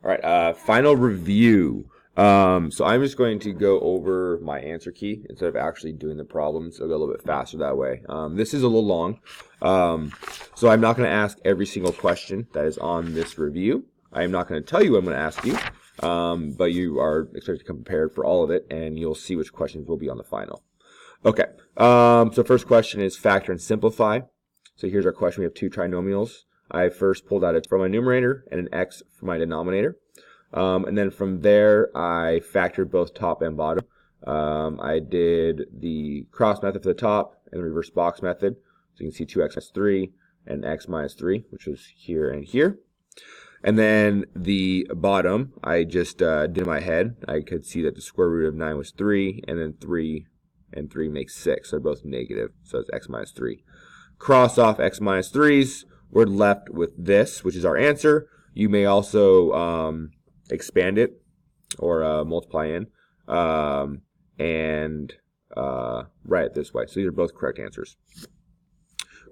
All right, final review. So I'm just going to go over my answer key instead of actually doing the problems. It'll go a little bit faster that way. This is a little long, so I'm not going to ask every single question that is on this review. I am not going to tell you what I'm going to ask you, but you are expected to come prepared for all of it, and you'll see which questions will be on the final. Okay, so first question is factor and simplify. So here's our question. We have two trinomials. I first pulled out it from my numerator and an x from my denominator. And then from there, I factored both top and bottom. I did the cross method for the top and the reverse box method. So you can see 2x minus 3 and x minus 3, which was here and here. And then the bottom, I just did in my head. I could see that the square root of 9 was 3, and then 3 and 3 makes 6. So they're both negative. So it's x minus 3. Cross off x minus 3's. We're left with this, which is our answer. You may also expand it or multiply in and write it this way. So these are both correct answers.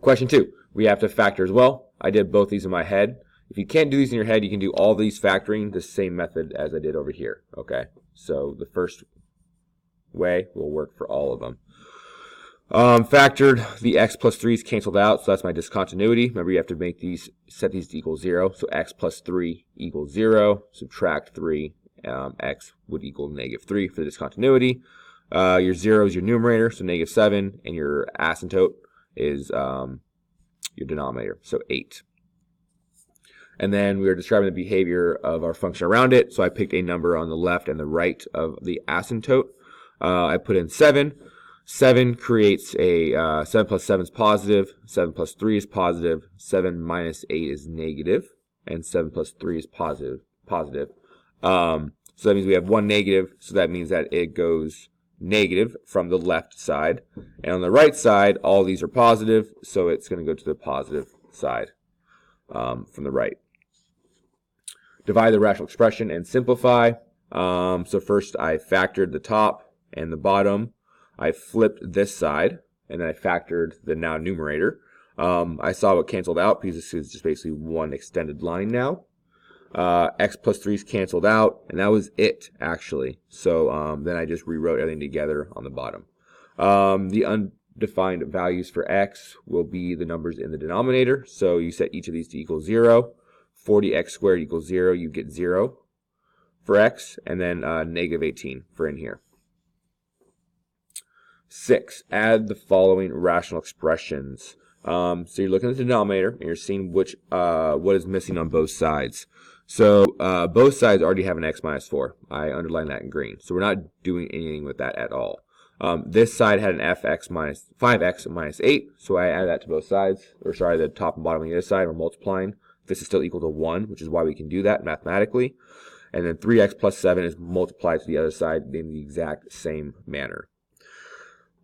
Question 2. We have to factor as well. I did both these in my head. If you can't do these in your head, you can do all these factoring the same method as I did over here. Okay, so the first way will work for all of them. Factored, the x plus 3's canceled out, so that's my discontinuity. Remember, you have to make these, set these to equal 0. So x plus 3 equals 0. Subtract 3, x would equal negative 3 for the discontinuity. Your 0 is your numerator, so negative 7, and your asymptote is your denominator, so 8. And then we are describing the behavior of our function around it, so I picked a number on the left and the right of the asymptote. I put in 7. 7 creates a 7 plus 7 is positive, 7 plus 3 is positive, 7 minus 8 is negative, and 7 plus 3 is positive. So that means we have one negative, so that means that it goes negative from the left side. And on the right side, all these are positive, so it's going to go to the positive side from the right. Divide the rational expression and simplify. So first I factored the top and the bottom. I flipped this side, and then I factored the now numerator. I saw what canceled out because this is just basically one extended line now. X plus 3 is canceled out, and that was it, actually. So then I just rewrote everything together on the bottom. The undefined values for x will be the numbers in the denominator. So you set each of these to equal 0. 40x squared equals 0. You get 0 for x, and then negative 18 for in here. 6. Add the following rational expressions. So you're looking at the denominator, and you're seeing what is missing on both sides. So both sides already have an x minus 4. I underlined that in green. So we're not doing anything with that at all. This side had an 5x minus 8, so I added that to both sides. Or sorry, the top and bottom on the other side, we're multiplying. This is still equal to 1, which is why we can do that mathematically. And then 3x plus 7 is multiplied to the other side in the exact same manner.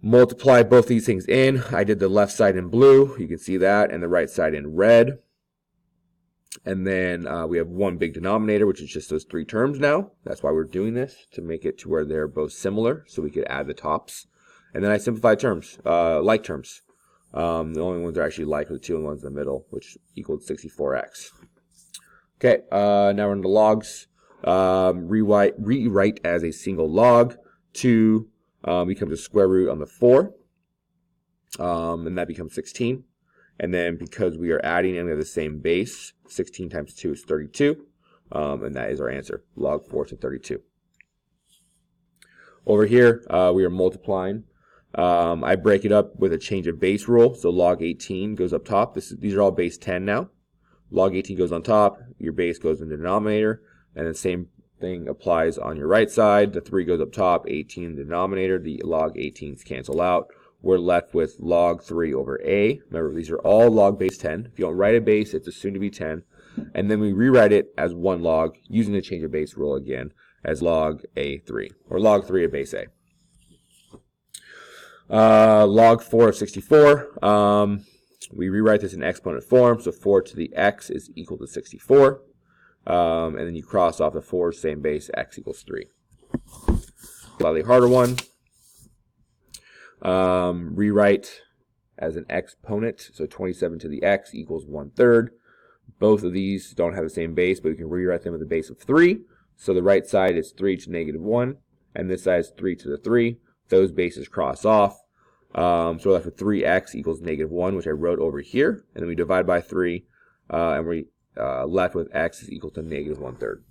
Multiply both these things in. I did the left side in blue, you can see that, and the right side in red. And then we have one big denominator, which is just those 3 terms now. That's why we're doing this, to make it to where they're both similar, so we could add the tops. And then I simplified terms, like terms. The only ones that are actually like are the 2 and ones in the middle, which equaled 64x. Okay, now we're into logs. Rewrite as a single log. 2 becomes a square root on the 4, and that becomes 16. And then because we are adding and we have the same base, 16 times 2 is 32, and that is our answer, log 4 to 32. Over here, we are multiplying. I break it up with a change of base rule, so log 18 goes up top. These are all base 10 now. Log 18 goes on top, your base goes in the denominator, and the same thing applies on your right side. The 3 goes up top, 18 in the denominator. The log 18s cancel out. We're left with log 3 over a. Remember, these are all log base 10. If you don't write a base, it's assumed to be 10. And then we rewrite it as one log using the change of base rule again as log a3, or log 3 of base a. Log 4 of 64. We rewrite this in exponent form, so 4 to the x is equal to 64. And then you cross off the 4, same base, x equals 3. Slightly harder one. Rewrite as an exponent, so 27 to the x equals 1/3. Both of these don't have the same base, but we can rewrite them with a base of 3. So the right side is 3 to the -1, and this side is 3 to the 3. Those bases cross off. So we're left with 3x equals -1, which I wrote over here. And then we divide by 3, and we're left with x is equal to -1/3.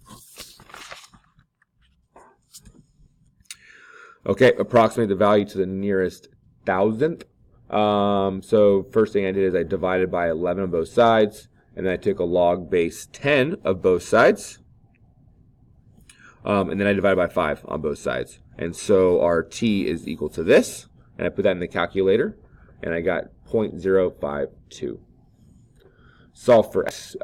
Okay, approximate the value to the nearest thousandth. So first thing I did is I divided by 11 on both sides, and then I took a log base 10 of both sides, and then I divided by 5 on both sides. And so our t is equal to this, and I put that in the calculator, and I got 0.052. Solve for x.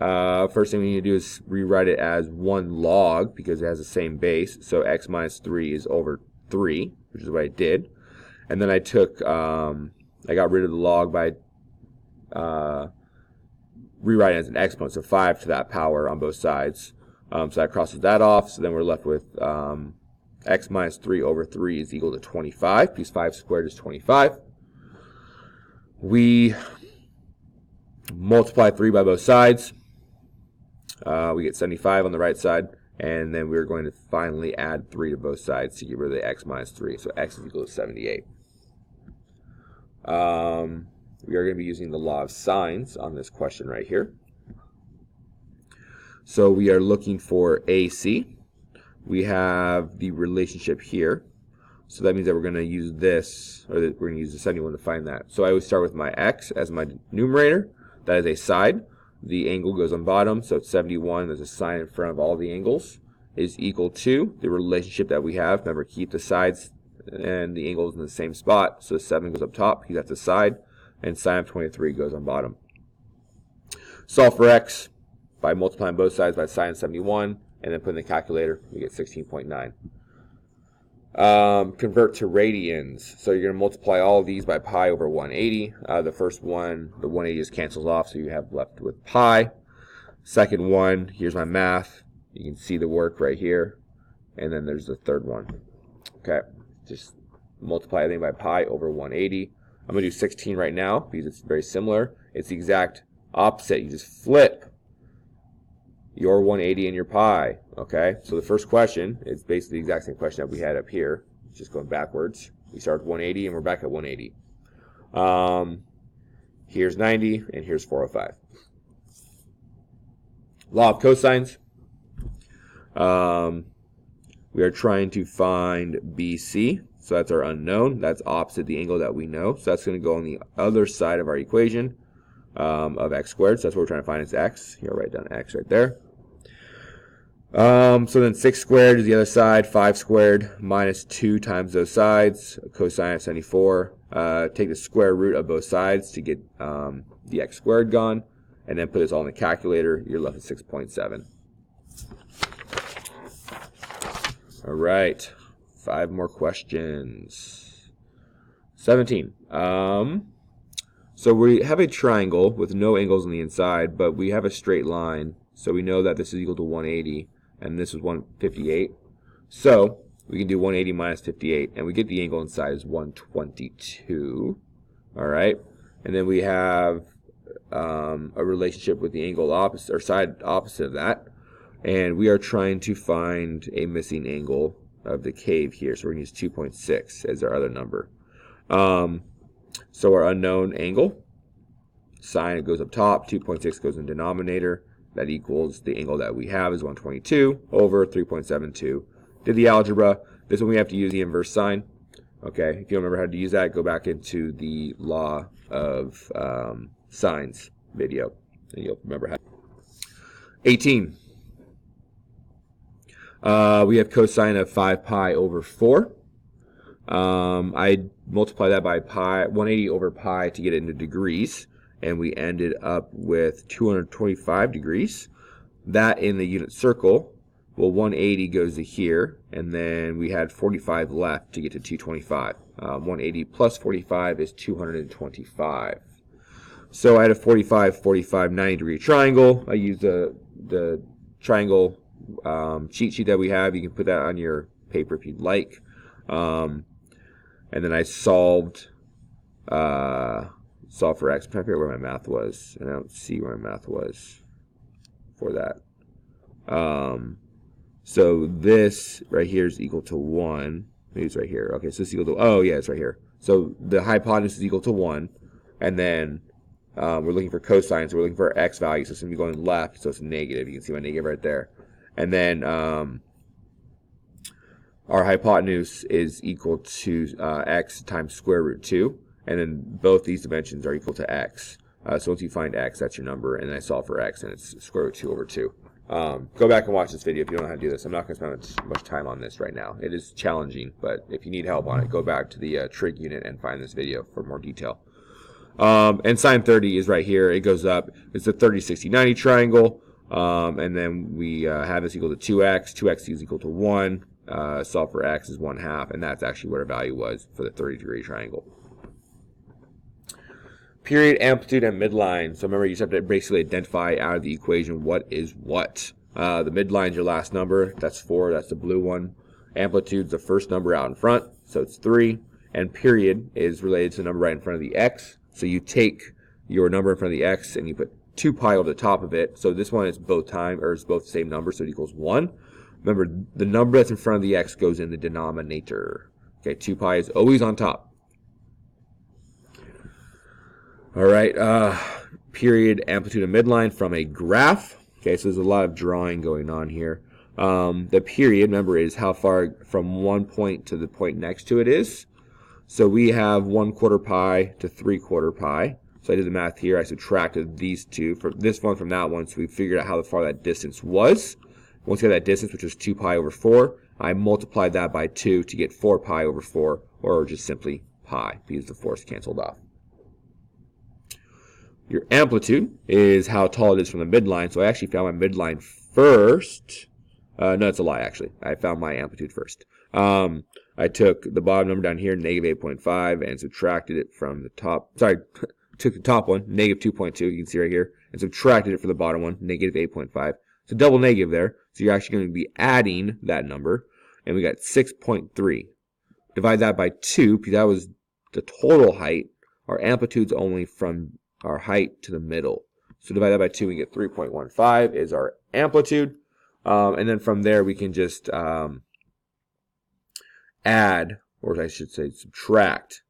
First thing we need to do is rewrite it as 1 log because it has the same base. So x minus 3 is over 3, which is what I did. And then I took, I got rid of the log by rewriting it as an exponent, so 5 to that power on both sides. So that crosses that off. So then we're left with x minus 3 over 3 is equal to 25, because 5 squared is 25. We multiply 3 by both sides. We get 75 on the right side. And then we're going to finally add 3 to both sides to get rid of the x minus 3. So x is equal to 78. We are going to be using the law of sines on this question right here. So we are looking for AC. We have the relationship here. So that means that we're going to use this, or that we're going to use the 71 to find that. So I always start with my x as my numerator. That is a side. The angle goes on bottom, so it's 71. There's a sign in front of all the angles, is equal to the relationship that we have. Remember, keep the sides and the angles in the same spot. So 7 goes up top, because that's the side, and sine of 23 goes on bottom. Solve for x by multiplying both sides by sine of 71, and then put in the calculator. We get 16.9. Convert to radians. So you're going to multiply all of these by pi over 180. The first one, the 180 just cancels off, so you have left with pi. Second one, here's my math. You can see the work right here. And then there's the third one. Okay, just multiply everything by pi over 180. I'm going to do 16 right now because it's very similar. It's the exact opposite. You just flip your 180 and your pi. Okay, so the first question is basically the exact same question that we had up here, just going backwards. We start with 180 and we're back at 180. Here's 90 and here's 405. Law of cosines. We are trying to find BC, so that's our unknown. That's opposite the angle that we know, so that's going to go on the other side of our equation of x squared. So that's what we're trying to find is x. Here, I'll write down x right there. So then 6 squared is the other side, 5 squared minus 2 times those sides, cosine of 74. Take the square root of both sides to get the x squared gone, and then put this all in the calculator. You're left with 6.7. All right, 5 more questions. 17. So we have a triangle with no angles on the inside, but we have a straight line. So we know that this is equal to 180, and this is 158. So we can do 180 minus 58, and we get the angle inside is 122. All right, and then we have a relationship with the angle opposite, or side opposite of that, and we are trying to find a missing angle of the cave here. So we're going to use 2.6 as our other number. So our unknown angle, sine, it goes up top, 2.6 goes in denominator. That equals the angle that we have is 122 over 3.72. Did the algebra. This one we have to use the inverse sine. Okay, if you don't remember how to use that, go back into the law of sines video, and you'll remember how. 18. We have cosine of 5 pi over 4. I multiply that by pi, 180 over pi to get it into degrees, and we ended up with 225 degrees. That in the unit circle, well, 180 goes to here, and then we had 45 left to get to 225. 180 plus 45 is 225. So I had a 45, 45, 90 degree triangle. I used the triangle cheat sheet that we have. You can put that on your paper if you'd like. And then I solved for x. I'm trying to figure out where my math was, and I don't see where my math was. for that. So this right here is equal to 1. Maybe it's right here. Okay, so it's equal to, oh yeah, it's right here. So the hypotenuse is equal to 1, and then we're looking for cosine, so we're looking for our x value, so it's going to be going left, so it's negative. You can see my negative right there. And then our hypotenuse is equal to x times square root 2, and then both these dimensions are equal to x. So once you find x, that's your number, and then I solve for x, and it's square root 2 over 2. Go back and watch this video if you don't know how to do this. I'm not going to spend much time on this right now. It is challenging, but if you need help on it, go back to the trig unit and find this video for more detail. And sine 30 is right here. It goes up. It's a 30, 60, 90 triangle. And then we have this equal to 2x. 2x is equal to 1. Solve for x is 1/2, and that's actually what our value was for the 30-degree triangle. Period, amplitude, and midline. So remember, you just have to basically identify out of the equation what is what. The midline is your last number. That's 4. That's the blue one. Amplitude is the first number out in front, so it's 3. And period is related to the number right in front of the x. So you take your number in front of the x and you put 2 pi over the top of it. So this one is both the same number, so it equals 1. Remember, the number that's in front of the x goes in the denominator. Okay, 2 pi is always on top. All right, period, amplitude, and midline from a graph. Okay, so there's a lot of drawing going on here. The period, remember, is how far from one point to the point next to it is. So we have 1/4 pi to 3/4 pi. So I did the math here. I subtracted these two, from this one from that one, so we figured out how far that distance was. Once we got that distance, which was 2 pi over 4, I multiplied that by 2 to get 4 pi over 4, or just simply pi, because the 4's canceled off. Your amplitude is how tall it is from the midline. So I actually found my midline first. No, it's a lie, actually. I found my amplitude first. I took the bottom number down here, negative 8.5, and subtracted it from the top. Sorry, took the top one, negative 2.2, you can see right here, and subtracted it from the bottom one, negative 8.5. So double negative there. So you're actually going to be adding that number, and we got 6.3. Divide that by 2, because that was the total height. Our amplitude's only from our height to the middle. So divide that by 2, we get 3.15 is our amplitude. And then from there, we can just add, or I should say subtract,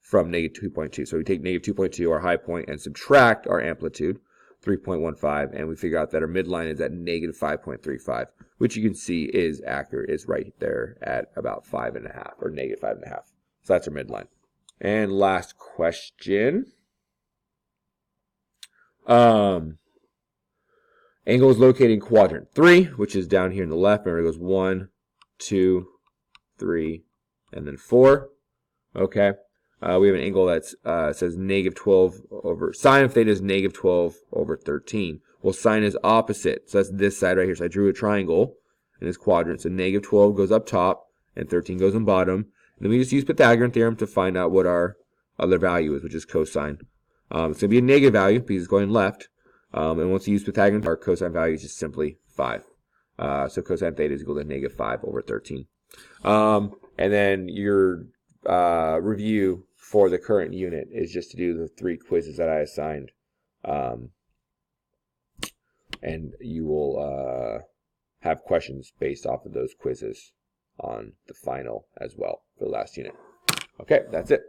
from negative 2.2. So we take negative 2.2, our high point, and subtract our amplitude, 3.15, and we figure out that our midline is at negative 5.35, which you can see is accurate. It's right there at about 5.5, or negative 5.5. So that's our midline. And last question. Angle is located in quadrant 3, which is down here in the left. Remember, it goes 1, 2, 3, and then 4. Okay. We have an angle that says negative 12 over, sine of theta is negative 12 over 13. Well, sine is opposite. So that's this side right here. So I drew a triangle in this quadrant. So negative 12 goes up top and 13 goes on bottom. And then we just use Pythagorean theorem to find out what our other value is, which is cosine. It's going to be a negative value because it's going left. And once you use Pythagorean, our cosine value is just simply 5. So cosine theta is equal to negative 5 over 13. And then your review for the current unit is just to do the 3 quizzes that I assigned. And you will have questions based off of those quizzes on the final as well for the last unit. Okay, that's it.